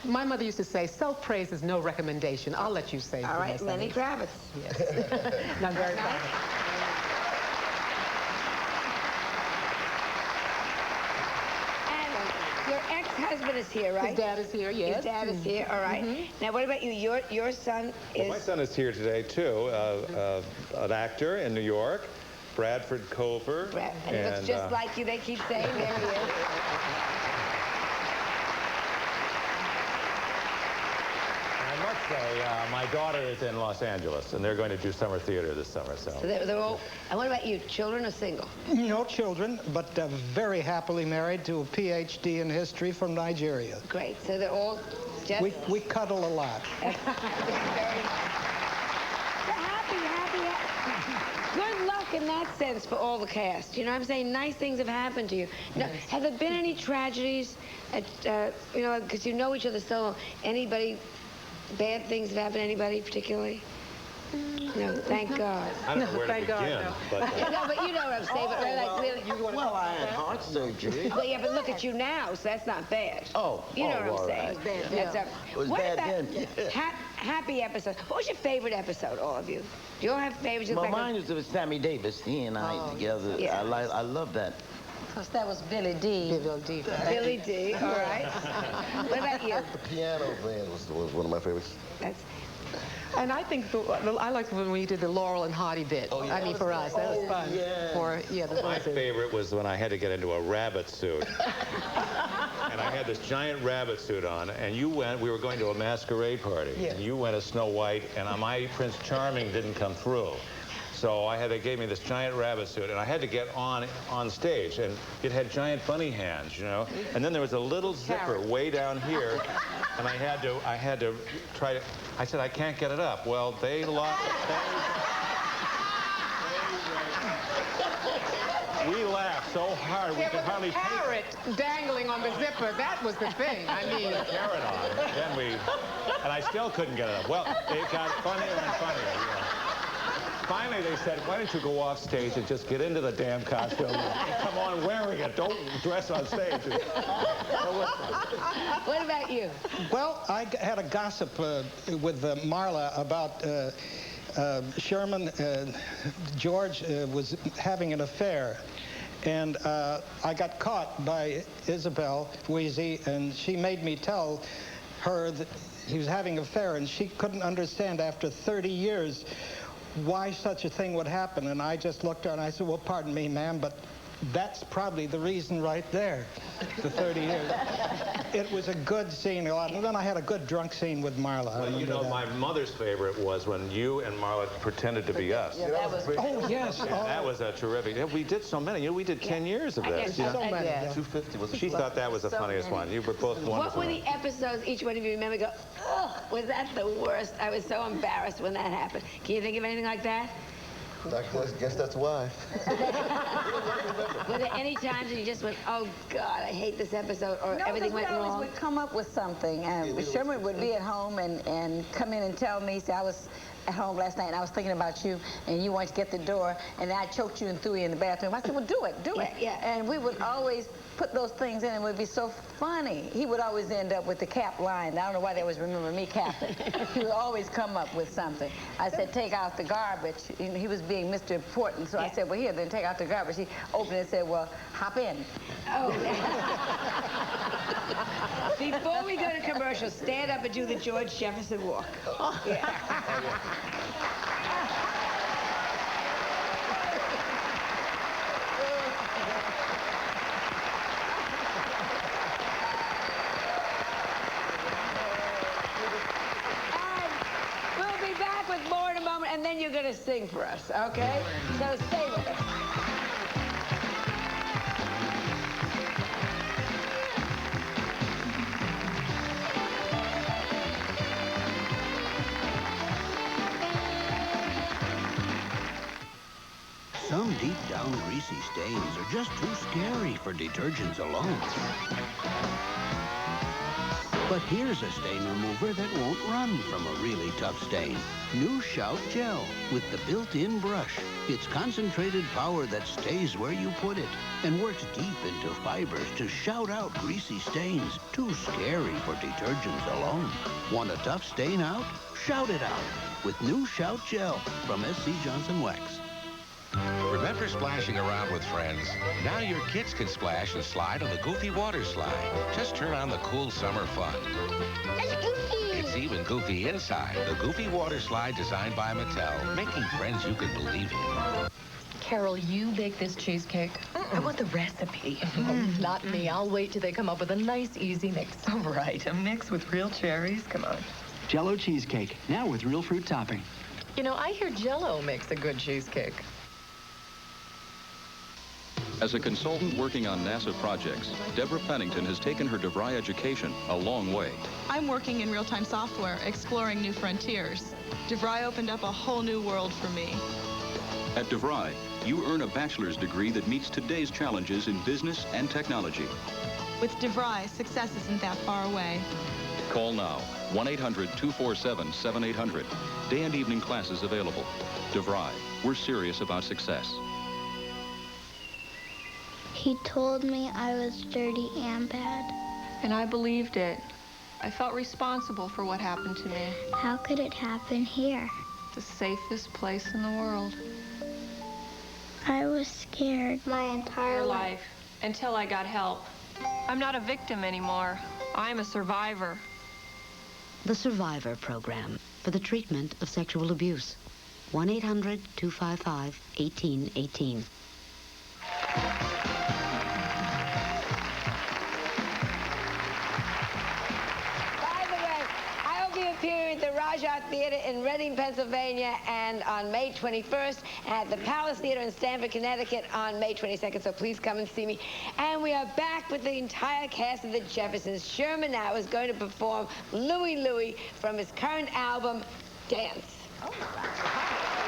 S3: My mother used to say, self-praise is no recommendation. I'll let you say.
S2: All right, Lenny Kravitz.
S3: Yes. I'm very proud.
S2: And your ex-husband is here, right?
S3: His dad is here, yes.
S2: His dad is here, all right. Now, what about you? Your son is...
S6: Well, my son is here today, too. An actor in New York, Bradford Culver.
S2: And he looks just like you, they keep saying. There he is.
S6: My daughter is in Los Angeles, and they're going to do summer theater this summer. So
S2: they're all. And what about you? Children or single?
S1: No children, but very happily married to a PhD in history from Nigeria.
S2: Great. So they're all just...
S1: We cuddle a lot.
S2: Happy. Good luck in that sense for all the cast. You know what I'm saying? Nice things have happened to you. Have there been any tragedies? Because you know each other so long. Anybody... Bad things that happen to anybody particularly? No, thank God.
S6: I don't know where to begin.
S2: No, but you know what I'm saying. But really,
S5: well, I had heart surgery.
S2: Well, yeah, but look at you now, so that's not bad. You know what I'm saying.
S5: Right. It was bad then.
S2: Happy episode. What was your favorite episode, all of you? Do you all have favorites?
S5: Well, mine was with Sammy Davis. He and I together. Yeah. I love that.
S21: Because that was Billy D.
S2: Billy D, all right. What about you?
S4: The piano band was one of my favorites.
S3: And I think I liked when we did the Laurel and Hardy bit.
S6: Oh, yeah.
S3: I mean, for us, that was fun.
S6: Yeah. My favorite was when I had to get into a rabbit suit. And and I had this giant rabbit suit on, and we were going to a masquerade party, and you went as Snow White, and my Prince Charming didn't come through. So they gave me this giant rabbit suit, and I had to get on stage, and it had giant bunny hands, you know. And then there was a little zipper way down here, and I had to try to. I said, I can't get it up. Well, they lost. We laughed so hard we could hardly take it.
S3: Carrot dangling on the zipper. That was the thing. I mean,
S6: a carrot on. Then and I still couldn't get it up. Well, it got funnier and funnier. You know. Finally, they said, why don't you go off stage and just get into the damn costume and come on wearing it. Don't dress on stage.
S2: What about you?
S1: Well, I had a gossip with Marla about Sherman. George was having an affair. And I got caught by Isabel Wheezy, and she made me tell her that he was having an affair, and she couldn't understand after 30 years why such a thing would happen. And I just looked at her and I said, well, pardon me, ma'am, but that's probably the reason right there, the 30 years. It was a good scene. And then I had a good drunk scene with Marla.
S6: Well, you know, my mother's favorite was when you and Marla pretended to be us.
S21: Yeah, that was great.
S1: Oh, yes.
S6: Yeah, that was a terrific. Yeah, we did so many. You know, we did 10 years of this.
S1: So many.
S5: 250 was.
S6: She thought that was the funniest one. You were both wonderful.
S2: What were the episodes each one of you remember go, ugh, was that the worst? I was so embarrassed when that happened. Can you think of anything like that?
S5: I guess that's why.
S2: Were there any times when you just went, oh, God, I hate this episode, or everything went wrong?
S21: No, we always would come up with something. Sherman would be at home and come in and tell me, say, I was at home last night and I was thinking about you and you wanted to get the door and I choked you and threw you in the bathroom. I said, well, do it.
S2: Yeah.
S21: And we would always put those things in and it would be so funny. He would always end up with the Cap line. I don't know why they always remember me, Captain. He would always come up with something. I said, take out the garbage. He was being Mr. Important, so I said, well, here, then take out the garbage. He opened it and said, well, hop in.
S2: Oh. Before we go to commercial, stand up and do the George Jefferson walk. Yeah. We'll be back with more in a moment, and then you're going to sing for us, okay? So stay with us.
S7: Some deep down greasy stains are just too scary for detergents alone. But here's a stain remover that won't run from a really tough stain. New Shout Gel with the built-in brush. It's concentrated power that stays where you put it and works deep into fibers to shout out greasy stains too scary for detergents alone. Want a tough stain out? Shout it out with New Shout Gel from SC Johnson Wax.
S13: Remember splashing around with friends? Now your kids can splash and slide on the Goofy water slide. Just turn on the cool summer fun.
S17: It's goofy.
S13: It's even goofy inside. The Goofy water slide designed by Mattel, making friends you can believe in.
S18: Carol, you bake this cheesecake? I want the recipe. Not me. I'll wait till they come up with a nice, easy mix.
S17: Oh, right. A mix with real cherries? Come on.
S19: Jell-O cheesecake, now with real fruit topping.
S18: You know, I hear Jell-O makes a good cheesecake.
S20: As a consultant working on NASA projects, Deborah Pennington has taken her DeVry education a long way.
S9: I'm working in real-time software, exploring new frontiers. DeVry opened up a whole new world for me.
S20: At DeVry, you earn a bachelor's degree that meets today's challenges in business and technology.
S9: With DeVry, success isn't that far away.
S20: Call now, 1-800-247-7800. Day and evening classes available. DeVry, we're serious about success.
S17: He told me I was dirty and bad.
S9: And I believed it. I felt responsible for what happened to me.
S17: How could it happen here?
S9: The safest place in the world.
S17: I was scared my entire life.
S9: Until I got help. I'm not a victim anymore. I'm a survivor.
S26: The Survivor Program for the treatment of sexual abuse. 1-800-255-1818.
S2: Rajah Theater in Reading, Pennsylvania, and on May 21st at the Palace Theater in Stamford, Connecticut on May 22nd. So please come and see me. And we are back with the entire cast of the Jeffersons. Sherman now is going to perform Louie Louie from his current album, Dance. Oh,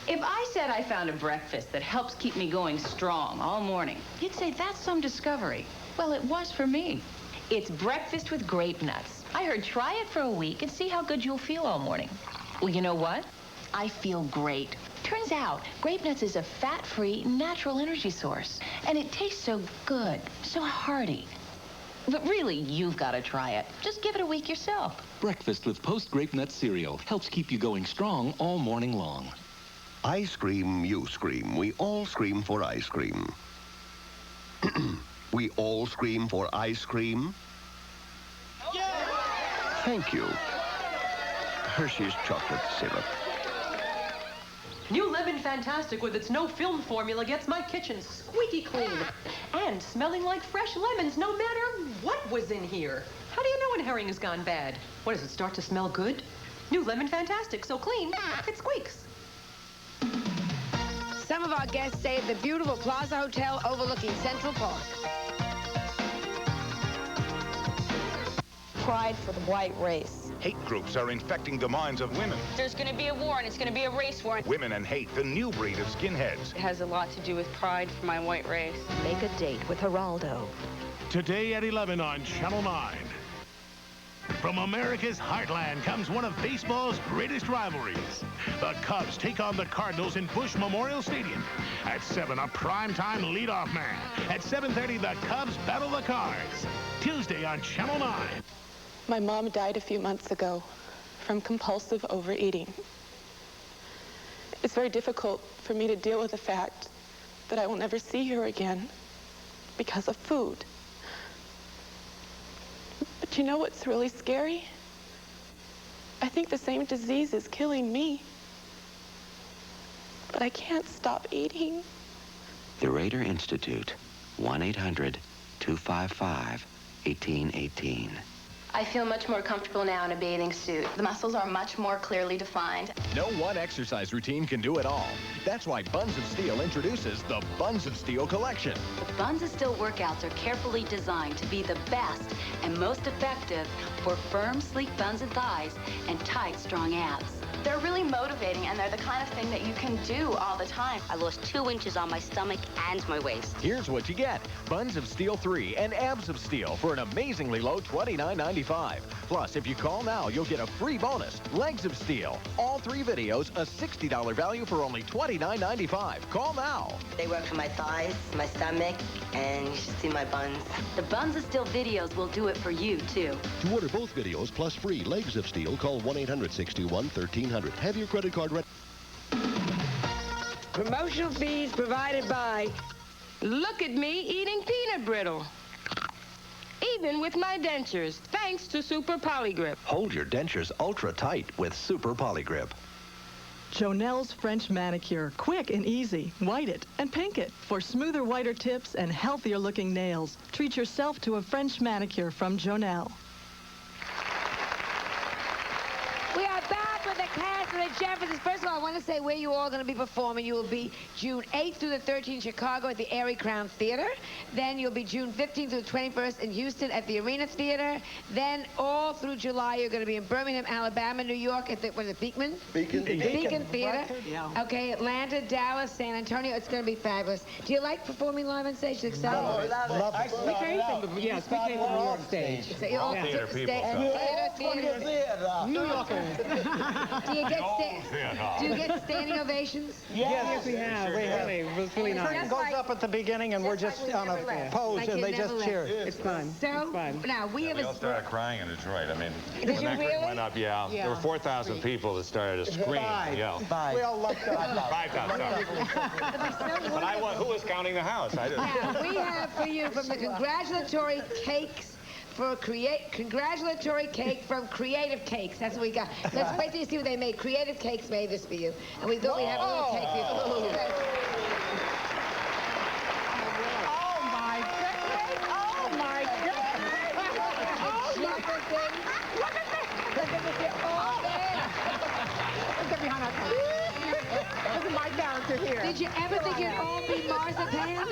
S8: If I said I found a breakfast that helps keep me going strong all morning, you'd say that's some discovery. Well, it was for me. It's breakfast with grape nuts. I heard try it for a week and see how good you'll feel all morning. Well, you know what? I feel great. Turns out, grape nuts is a fat-free, natural energy source. And it tastes so good, so hearty. But really, you've got to try it. Just give it a week yourself.
S23: Breakfast with Post-Grape Nut Cereal helps keep you going strong all morning long.
S10: I scream, you scream. We all scream for ice cream. We all scream for ice cream. Thank you. Hershey's chocolate syrup.
S11: New Lemon Fantastic with its no-film formula gets my kitchen squeaky clean. And smelling like fresh lemons no matter what was in here. How do you know when herring has gone bad? What, does it start to smell good? New Lemon Fantastic, so clean, it squeaks.
S2: Some of our guests stay at the beautiful Plaza Hotel overlooking Central Park.
S12: Pride for the white race.
S15: Hate groups are infecting the minds of women.
S12: There's going to be a war, and it's going to be a race war.
S15: Women and hate, the new breed of skinheads.
S12: It has a lot to do with pride for my white race.
S26: Make a date with Geraldo.
S22: Today at 11 on Channel 9.
S4: From America's heartland comes one of baseball's greatest rivalries. The Cubs take on the Cardinals in Busch Memorial Stadium. At 7, a primetime leadoff man. At 7:30, the Cubs battle the Cards. Tuesday on Channel 9.
S14: My mom died a few months ago from compulsive overeating. It's very difficult for me to deal with the fact that I will never see her again because of food. But you know what's really scary? I think the same disease is killing me. But I can't stop eating.
S16: The Rader Institute, 1-800-255-1818.
S22: I feel much more comfortable now in a bathing suit. The muscles are much more clearly defined.
S24: No one exercise routine can do it all. That's why Buns of Steel introduces the Buns of Steel collection.
S25: The Buns of Steel workouts are carefully designed to be the best and most effective for firm, sleek buns and thighs and tight, strong abs.
S22: They're really motivating, and they're the kind of thing that you can do all the time.
S25: I lost 2 inches on my stomach and my waist.
S24: Here's what you get. Buns of Steel 3 and Abs of Steel for an amazingly low $29.95. Plus, if you call now, you'll get a free bonus, Legs of Steel. All 3 videos, a $60 value for only $29.95. Call now.
S25: They work for my thighs, my stomach, and you should see my buns. The Buns of Steel videos will do it for you, too.
S10: To order both videos plus free Legs of Steel, call 1-800-621-1300. Have your credit card ready.
S2: Promotional fees provided by Look at Me Eating Peanut Brittle. Even with my dentures, thanks to Super Polygrip.
S23: Hold your dentures ultra tight with Super Polygrip.
S27: Jonel's French Manicure. Quick and easy. White it and pink it for smoother, whiter tips and healthier looking nails. Treat yourself to a French manicure from Jonel.
S2: We are back with the cast of the Jeffersons. First of all, I want to say where you all going to be performing. You will be June 8th through the 13th in Chicago at the Airy Crown Theater. Then you'll be June 15th through the 21st in Houston at the Arena Theater. Then all through July, you're going to be in Birmingham, Alabama, New York at the, what is it, Beekman?
S5: Beacon
S2: Theater.
S27: Yeah.
S2: Okay, Atlanta, Dallas, San Antonio. It's going to be fabulous. Do you like performing live on stage? It's exciting.
S5: Love it.
S3: We came from the New York stage.
S2: So you all
S6: Theater people.
S2: theater.
S3: New Yorkers.
S2: Do you get standing ovations?
S1: Yes,
S3: we have. It was really
S1: The curtain
S3: nice.
S1: goes up at the beginning, and we're just on a pose,
S2: Like
S1: and
S2: you
S1: they
S2: never
S1: just
S2: left.
S1: cheer.
S3: It's fun.
S2: So,
S3: It's fun.
S2: now we have
S6: We all
S2: a...
S6: started crying in Detroit. I mean,
S2: Did
S6: when
S2: you
S6: that curtain
S2: really?
S6: went up, yeah. There were 4,000 people that started to scream. Yeah.
S1: We all loved that.
S6: 5,000. But who was counting the house? I didn't.
S2: Now, we have for you from the congratulatory cakes for congratulatory cake from Creative Cakes. That's what we got. Let's wait till you see what they made. Creative Cakes made this for you. And we thought we'd have a little cake for you.
S3: Oh, my goodness. Oh, my goodness.
S2: Jeffersons.
S3: Look at this.
S2: Look at this. Oh, man.
S3: Get behind that. Look at my character here.
S2: Did you ever think you'd all be marzipan?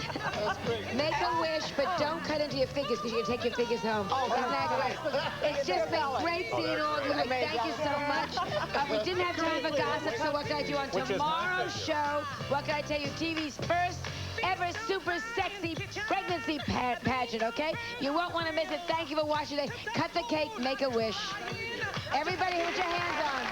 S2: Make a wish, but don't cut into your fingers because you can take your fingers home. Isn't that great? It's just been great seeing all of you. Thank you so much. We didn't have time for gossip, so what can I do on tomorrow's show? What can I tell you? TV's first ever super sexy pregnancy pageant, okay? You won't want to miss it. Thank you for watching today. Cut the cake, make a wish. Everybody put your hands on.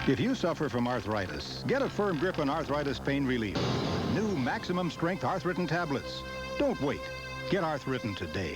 S15: If you suffer from arthritis, get a firm grip on arthritis pain relief. New maximum strength Arthritin tablets. Don't wait. Get Arthritin today.